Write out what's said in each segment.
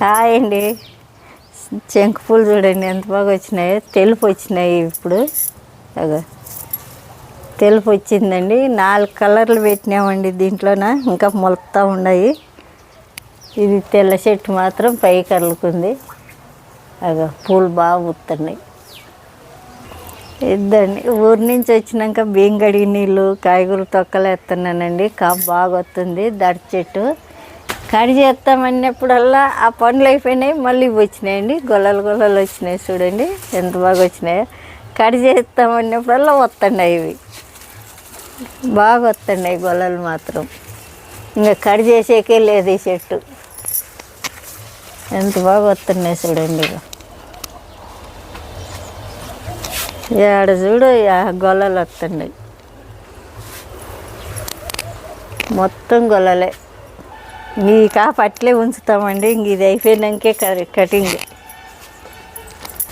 Hi అండి. శంకు పూలు చూడండి ఎంత బాగా వచ్చినాయో. తెలుపు వచ్చినాయి ఇప్పుడు. అగో తెలుపు వచ్చిందండి. 4 కలర్లు పెట్టినామండి దీంట్లోన. ఇంకా మొలతా ఉన్నాయి. ఇది తెల్ల చెట్టు మాత్రం పై కర్లుకుంది. అగో పూలు బాగా పూస్తున్నాయి. ఇద్దండి ఊరి నుంచి వచ్చినాక బియ్యం కడిగి నీళ్ళు కాయగూరలు తొక్కలు ఎత్తున్నానండి. కాపు బాగా వస్తుంది. దడి చెట్టు కడి చేస్తామన్నప్పుడల్లా ఆ పండ్లు అయిపోయినాయి, మళ్ళీ వచ్చినాయండి. గొల్లలు గొల్లలు వచ్చినాయి చూడండి ఎంత బాగా వచ్చినాయో. కడి చేస్తామన్నప్పుడల్లా వస్తున్నాయి. ఇవి బాగా వస్తున్నాయి గొల్లలు మాత్రం. ఇంకా కడి చేసేకే లేదు ఈ చెట్టు. ఎంత బాగా వస్తున్నాయి చూడండి. ఆడ చూడు గొల్లలు వస్తున్నాయి. మొత్తం గొల్లలే. ఈ కాపు అట్లే ఉంచుతామండి. ఇంక ఇది అయిపోయినాకే కటింగ్.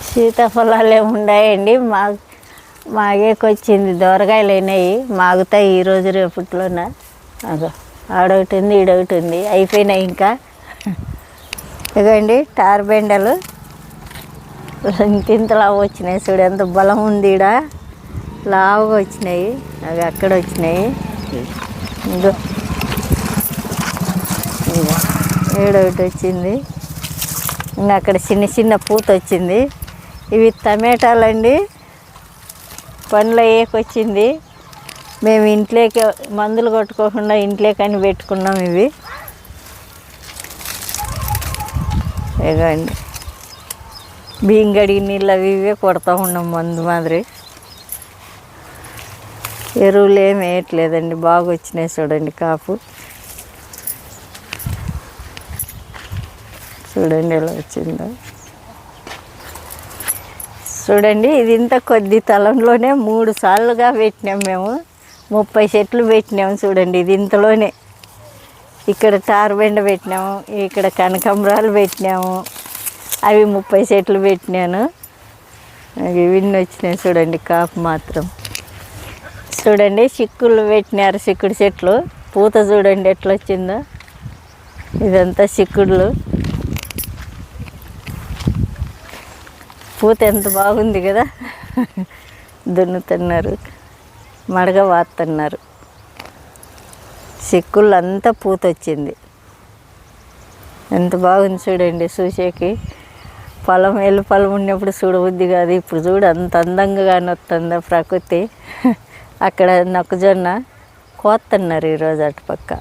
సీతాఫలాలు ఏమున్నాయండి. మాగేకొచ్చింది. దోరగాయలు అయినాయి, మాగుతాయి ఈరోజు రేపట్లోన. అదో ఆడొకటి ఉంది, ఈడొకటి ఉంది. అయిపోయినాయి ఇంకా. ఇదండి టార్ బెండలు ఇంత లావు వచ్చినాయి చూడు. ఎంత బలం ఉంది. ఈడ లావుగా వచ్చినాయి. అవి అక్కడ వచ్చినాయి. ఇంకో ఏడొకటి వచ్చింది. ఇంకా అక్కడ చిన్న చిన్న పూత వచ్చింది. ఇవి టమాటాలండి. పండ్లు అయ్యేకొచ్చింది. మేము ఇంట్లోకి మందులు కొట్టుకోకుండా ఇంట్లోకని పెట్టుకున్నాం. ఇవి ఇవ్వండి బియ్యం కడిగి నీళ్ళు అవి ఇవే కొడతా ఉన్నాం మందు మాదిరి. ఎరువులు ఏమి వేయట్లేదండి. బాగా వచ్చినాయి చూడండి కాపు. చూడండి ఎలా వచ్చిందో చూడండి. ఇది ఇంత కొద్ది తలంలోనే 3 సార్లుగా పెట్టినాం మేము. 30 చెట్లు పెట్టినాము చూడండి. ఇది ఇంతలోనే. ఇక్కడ టార్ బెండ పెట్టినాము, ఇక్కడ కనకాంబరాలు పెట్టినాము. అవి 30 చెట్లు పెట్టినాను. ఇవన్నీ వచ్చినాయి చూడండి కాపు మాత్రం. చూడండి చిక్కుళ్ళు పెట్టినారు. చిక్కుడు చెట్లు పూత చూడండి ఎట్లా వచ్చిందో. ఇదంతా చిక్కుళ్ళు. పూత ఎంత బాగుంది కదా. దున్నుతున్నారు, మడగ వాస్తున్నారు. చిక్కుళ్ళు అంతా పూత వచ్చింది. ఎంత బాగుంది చూడండి చూసేకి. పొలం పొలం ఉన్నప్పుడు చూడబుద్ధి కాదు. ఇప్పుడు చూడు అంత అందంగా కానొస్తుందో ప్రకృతి. అక్కడ మొక్కజొన్న కోస్తున్నారు ఈరోజు అటుపక్క.